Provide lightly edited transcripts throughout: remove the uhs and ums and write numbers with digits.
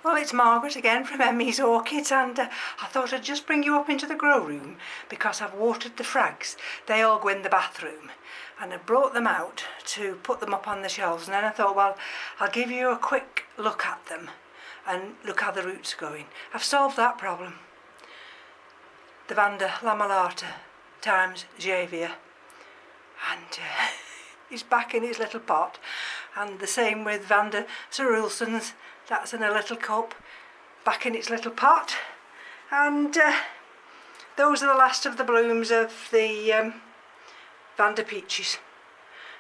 Well, it's Margaret again from M.E.s Orchids, and I thought I'd just bring you up into the grow room because I've watered the frags. They all go in the bathroom, and I brought them out to put them up on the shelves, and then I thought, well, I'll give you a quick look at them and look how the roots are going. I've solved that problem. The Vanda lamellata times Javier, and he's back in his little pot, and the same with Vanda cerulescens. That's in a little cup, back in its little pot, and those are the last of the blooms of the Vanda peaches.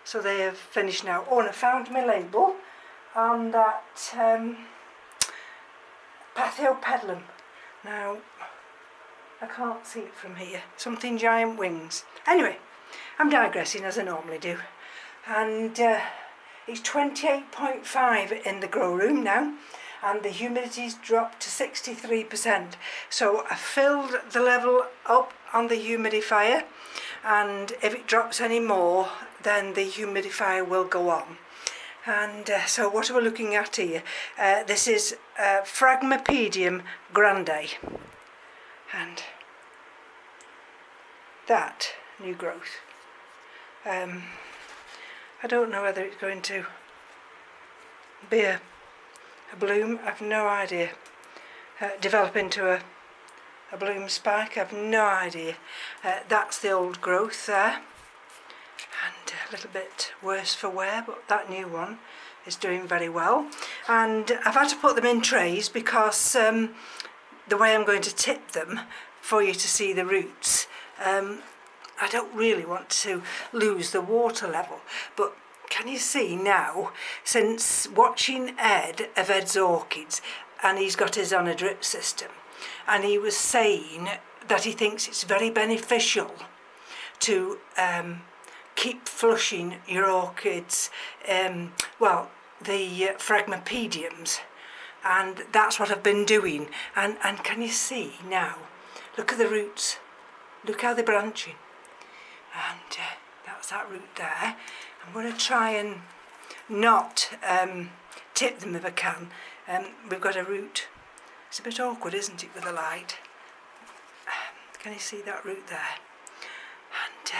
So they have finished now. Oh, and I found my label on that Fragmapedium. Now, I can't see it from here. Something giant wings. Anyway, I'm digressing as I normally do. And it's 28.5 in the grow room now, and the humidity's dropped to 63%. So I filled the level up on the humidifier, and if it drops any more, then the humidifier will go on. And so what are we looking at here? This is Fragmapedium grande, and that new growth. I don't know whether it's going to be a bloom, I've no idea. Develop into a bloom spike, I've no idea. That's the old growth there, and a little bit worse for wear, but that new one is doing very well. And I've had to put them in trays because the way I'm going to tip them for you to see the roots, I don't really want to lose the water level, but can you see now, since watching Ed of Ed's Orchids, and he's got his on a drip system, and he was saying that he thinks it's very beneficial to keep flushing your orchids, well, the Fragmapediums, and that's what I've been doing. And can you see now, look at the roots, look how they're branching. And that's that root there. I'm going to try and not tip them if I can. We've got a root. It's a bit awkward, isn't it, with the light? Can you see that root there? And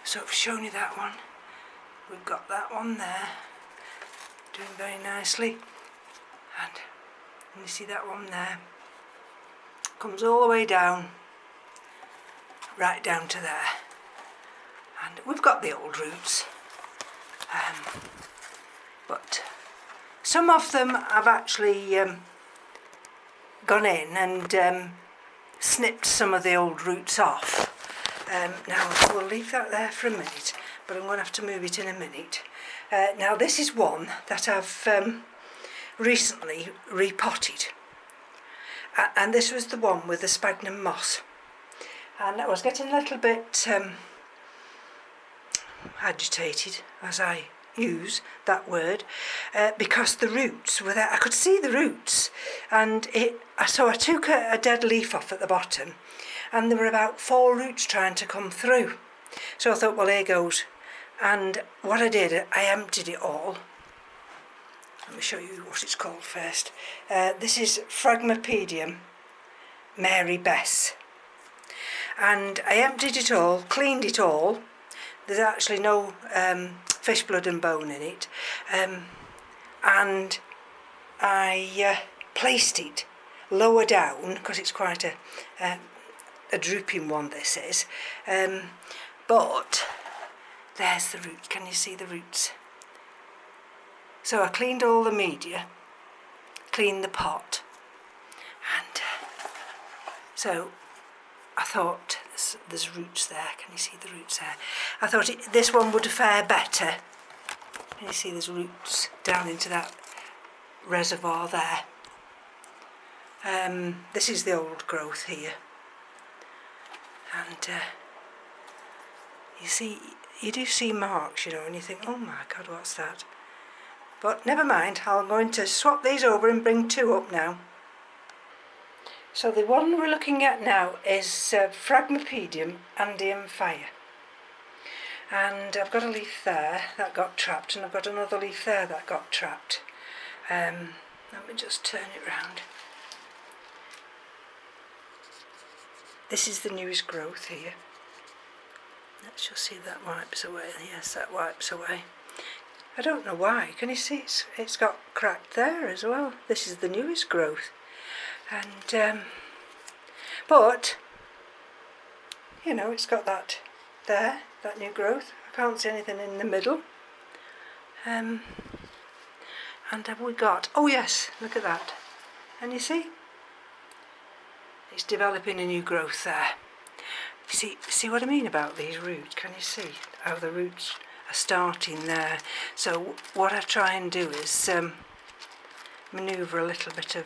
so I've shown you that one. We've got that one there, doing very nicely. And you see that one there? Comes all the way down, right down to there. And we've got the old roots, but some of them I've actually gone in and snipped some of the old roots off. Now we'll leave that there for a minute, but I'm going to have to move it in a minute. Now this is one that I've recently repotted, and this was the one with the sphagnum moss, and I was getting a little bit agitated, as I use that word, because the roots were there. I could see the roots, and so I took a dead leaf off at the bottom, and there were about 4 roots trying to come through. So I thought, well, here goes. And what I did, I emptied it all. Let me show you what it's called first. This is Fragmapedium M.E.s, and I emptied it all, cleaned it all. There's actually no fish blood and bone in it, and I placed it lower down because it's quite a drooping one, this is, but there's the root. Can you see the roots? So I cleaned all the media, cleaned the pot, and so I thought there's roots there. Can you see the roots there? I thought this one would fare better. Can you see there's roots down into that reservoir there? This is the old growth here, and you do see marks, you know, and you think, oh my God, what's that? But never mind, I'm going to swap these over and bring 2 up now. So the one we're looking at now is Fragmapedium Andium fire. And I've got a leaf there that got trapped, and I've got another leaf there that got trapped. And Let me just turn it round. This is the newest growth here. Let's just see that wipes away. Yes, that wipes away. I don't know why. Can you see it's got cracked there as well? This is the newest growth. And but you know, it's got that there, that new growth. I can't see anything in the middle. And have we got, oh yes, look at that. And you see? It's developing a new growth there. See what I mean about these roots? Can you see how the roots are starting there? So what I try and do is manoeuvre a little bit of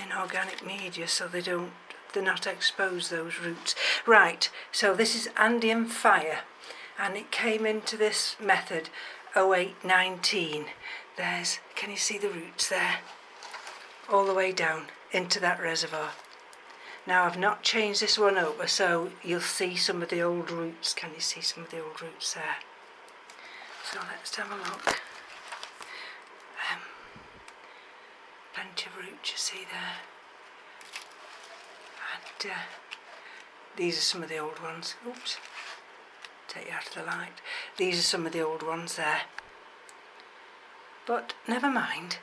inorganic media so they're not exposed, those roots. Right, so this is Andium fire, and it came into this method 0819. Can you see the roots there? All the way down into that reservoir. Now I've not changed this one over, so you'll see some of the old roots. Can you see some of the old roots there? So let's have a look. Plenty of roots you see there. And these are some of the old ones. Oops, take you out of the light. These are some of the old ones there. But never mind.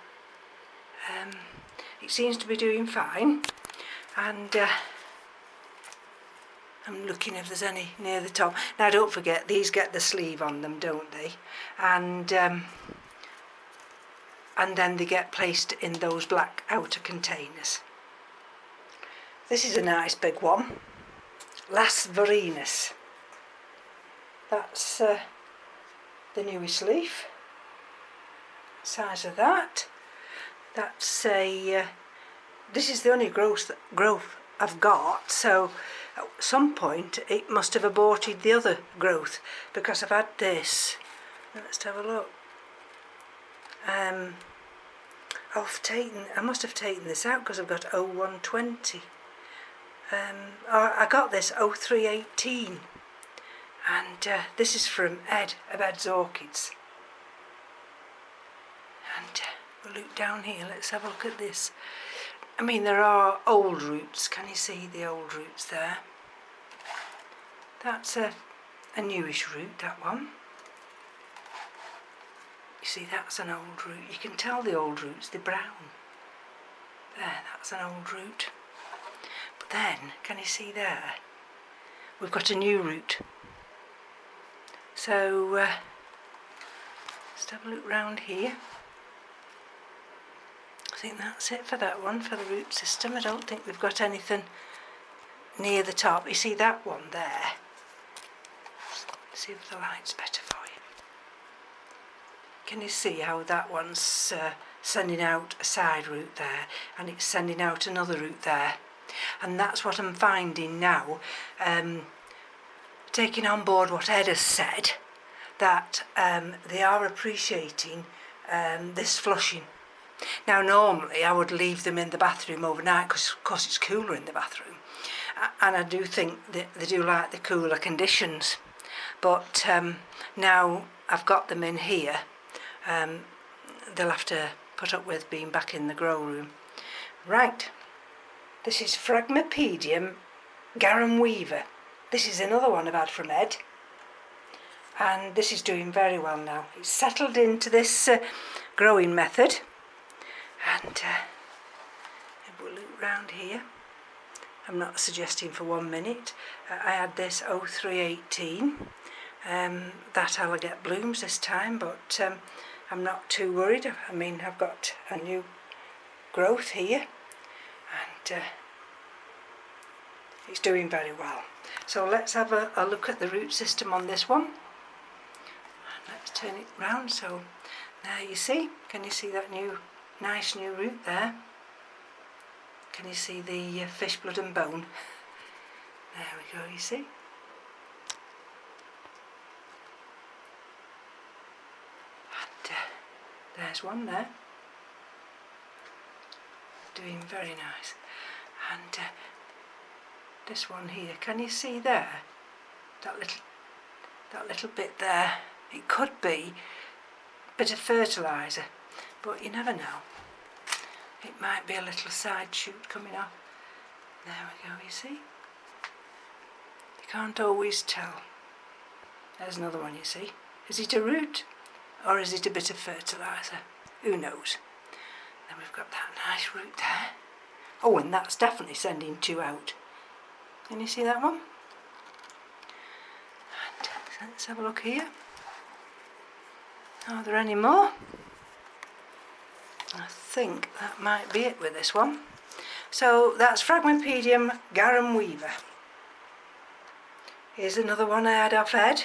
It seems to be doing fine. And I'm looking if there's any near the top. Now don't forget, these get the sleeve on them, don't they? And then they get placed in those black outer containers. This is a nice big one. Verenus. That's the newest leaf. Size of that. That's a. This is the only growth I've got. So at some point it must have aborted the other growth, because I've had this. Let's have a look. I must have taken this out because I've got 0120. I got this 0318, and this is from Ed of Ed's Orchids. And we'll look down here. Let's have a look at this. I mean, there are old roots. Can you see the old roots there? That's a newish root, that one. You see, that's an old root. You can tell the old roots, they're brown. There, that's an old root. But then, can you see there? We've got a new root. So, let's have a look round here. I think that's it for that one, for the root system. I don't think we've got anything near the top. You see that one there? Let's see if the light's better for you. Can you see how that one's sending out a side root there, and it's sending out another root there? And that's what I'm finding now, taking on board what Ed has said, that they are appreciating this flushing. Now normally I would leave them in the bathroom overnight because of course it's cooler in the bathroom, and I do think that they do like the cooler conditions, but now I've got them in here, they'll have to put up with being back in the grow room. Right, this is Fragmapedium garum weaver. This is another one I've had from Ed, and this is doing very well now. It's settled into this growing method. And we'll look round here. I'm not suggesting for 1 minute. I had this 0318. That I'll get blooms this time, but I'm not too worried. I mean, I've got a new growth here, and it's doing very well. So let's have a look at the root system on this one. Let's turn it round. So there you see. Can you see that nice new root there? Can you see the fish blood and bone? There we go, you see. And there's one there. Doing very nice. And this one here, can you see there? That little bit there. It could be bit of fertiliser, but you never know. It might be a little side shoot coming up. There we go, you see? You can't always tell. There's another one, you see. Is it a root or is it a bit of fertiliser? Who knows? Then we've got that nice root there. Oh, and that's definitely sending 2 out. Can you see that one? And let's have a look here. Are there any more? I think that might be it with this one. So that's Fragmapedium garum weaver. Here's another one I had off Ed,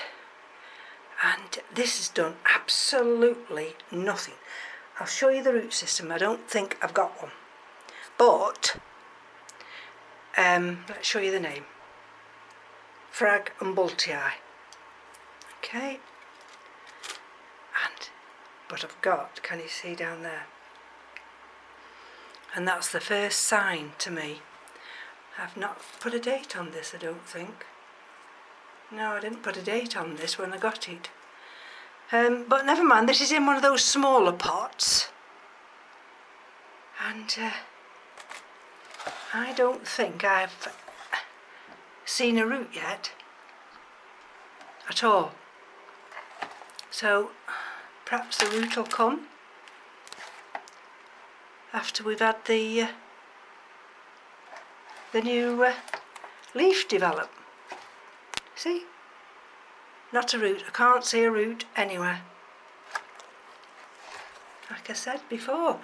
and this has done absolutely nothing. I'll show you the root system. I don't think I've got one, but let's show you the name. Fragmapedium. Okay, but I've got, can you see down there? And that's the first sign to me. I've not put a date on this, I don't think. No, I didn't put a date on this when I got it. But never mind, this is in one of those smaller pots. And I don't think I've seen a root yet. At all. So perhaps the root will come after we've had the new leaf develop. See? Not a root. I can't see a root anywhere. Like I said before,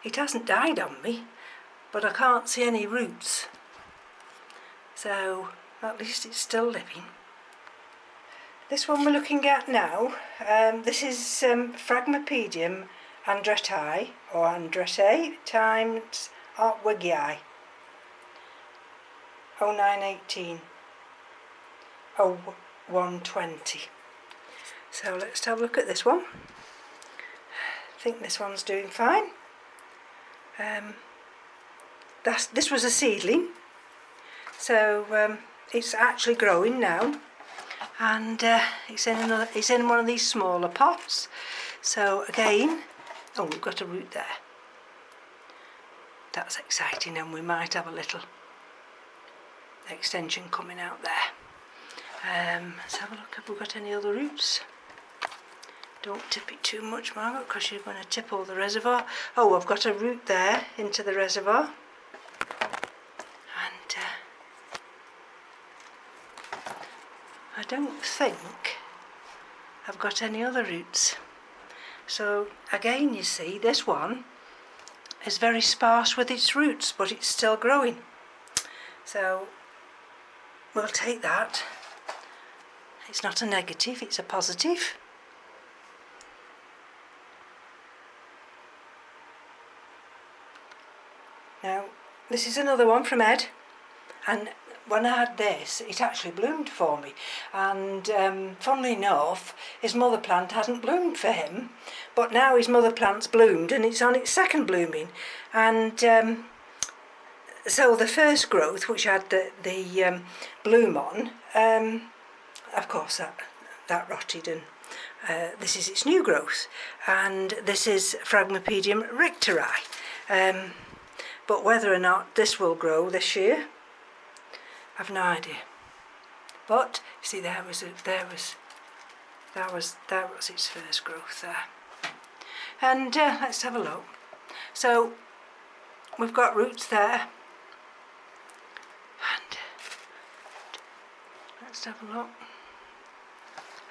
it hasn't died on me, but I can't see any roots. So at least it's still living. This one we're looking at now, this is Fragmapedium andretai, or andretai times Orchids, 0918, 0120. So let's have a look at this one. I think this one's doing fine. This was a seedling, so it's actually growing now, and it's in one of these smaller pots. So again, oh, we've got a root there. That's exciting, and we might have a little extension coming out there. Let's have a look. Have we got any other roots? Don't tip it too much, Margaret, because you're going to tip all the reservoir. Oh, I've got a root there into the reservoir. And I don't think I've got any other roots. So again, you see, this one is very sparse with its roots, but it's still growing. So we'll take that. It's not a negative, it's a positive. Now, this is another one from Ed, and when I had this, it actually bloomed for me, and funnily enough, his mother plant hadn't bloomed for him, but now his mother plant's bloomed and it's on its second blooming, and so the first growth, which had the bloom on, of course that rotted, and this is its new growth, and this is Fragmapedium rigterai. But whether or not this will grow this year, I've no idea. But see, that was its first growth there. And let's have a look. So we've got roots there, and let's have a look.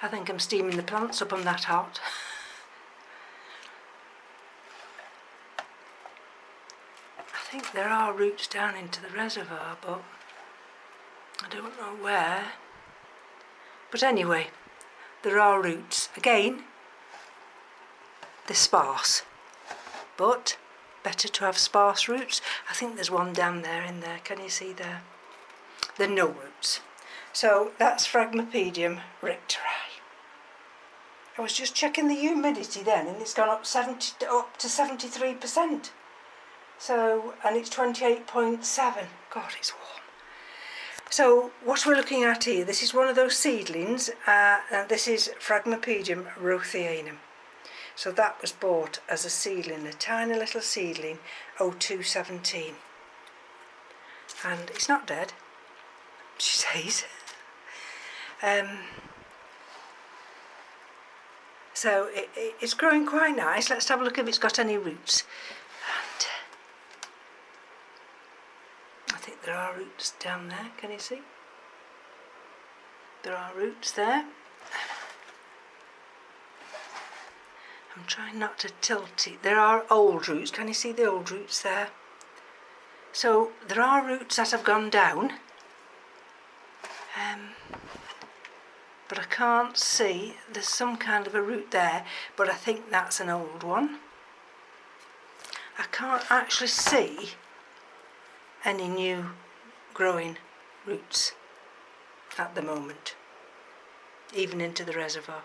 I think I'm steaming the plants up. I'm that hot. I think there are roots down into the reservoir, but I don't know where. But anyway, there are roots. Again, they're sparse, but better to have sparse roots. I think there's one down there in there. Can you see there? There are no roots. So that's Fragmapedium rigterai. I was just checking the humidity then, and it's gone up to 73%. So, and it's 28.7. God, it's warm. So, what we're looking at here, this is one of those seedlings, and this is Fragmapedium rotheanum. So that was bought as a seedling, a tiny little seedling, 0217. And it's not dead, she says. So it's growing quite nice. Let's have a look if it's got any roots. And I think there are roots down there, can you see? There are roots there. I'm trying not to tilt it. There are old roots. Can you see the old roots there? So there are roots that have gone down. But I can't see. There's some kind of a root there, but I think that's an old one. I can't actually see any new growing roots at the moment, even into the reservoir.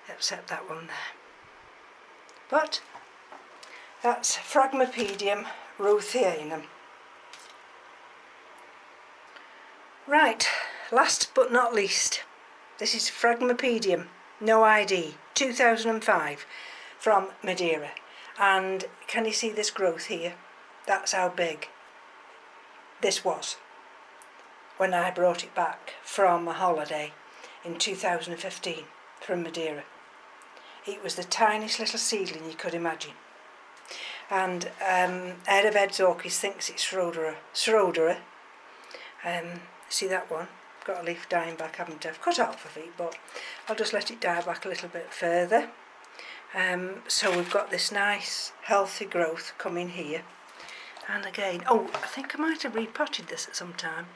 Except that one there. But that's Fragmapedium rotheanum. Right, last but not least, this is Fragmapedium, no ID, 2005, from Madeira. And can you see this growth here? That's how big this was when I brought it back from a holiday in 2015 from Madeira. It was the tiniest little seedling you could imagine. And Head of Heads Orchids thinks it's Schroederer. See that one? Got a leaf dying back, haven't I? I've cut half of it, but I'll just let it die back a little bit further. So we've got this nice healthy growth coming here. And again, oh, I think I might have repotted this at some time.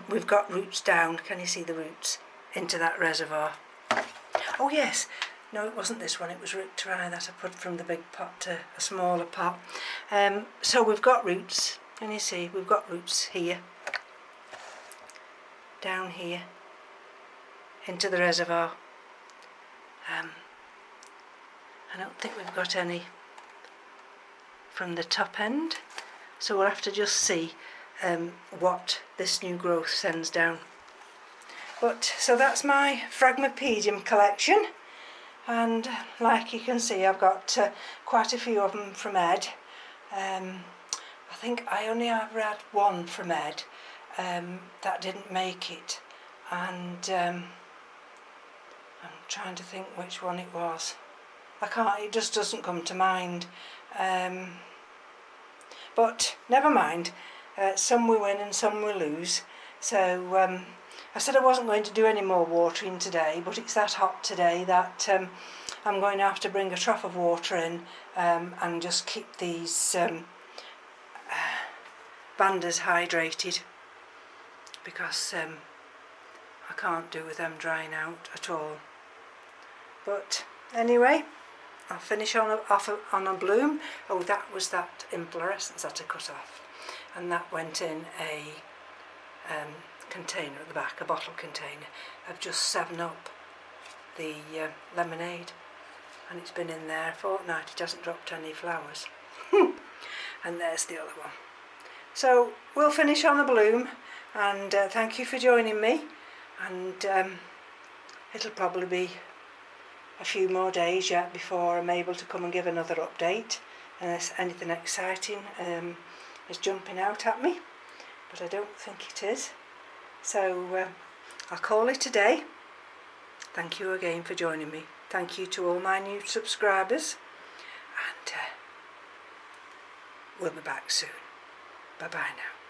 We've got roots down. Can you see the roots into that reservoir? Oh yes, no, it wasn't this one. It was rigterai that I put from the big pot to a smaller pot. So we've got roots. Can you see? We've got roots here, down here, into the reservoir. I don't think we've got any from the top end, so we'll have to just see what this new growth sends down. But so that's my Fragmapedium collection, and like you can see, I've got quite a few of them from Ed. I think I only ever had one from Ed that didn't make it, and I'm trying to think which one it was. I can't, it just doesn't come to mind. But never mind, some we win and some we lose. So I said I wasn't going to do any more watering today, but it's that hot today that I'm going to have to bring a trough of water in and just keep these banders hydrated, because I can't do with them drying out at all. But anyway, I'll finish on a bloom. Oh, that was that inflorescence that I cut off, and that went in a container at the back, a bottle container of just 7-Up, the lemonade, and it's been in there a fortnight. It hasn't dropped any flowers. And there's the other one. So we'll finish on a bloom, and thank you for joining me, and it'll probably be a few more days yet before I'm able to come and give another update, unless anything exciting is jumping out at me, but I don't think it is. So I'll call it a day. Thank you again for joining me. Thank you to all my new subscribers, and we'll be back soon. Bye bye now.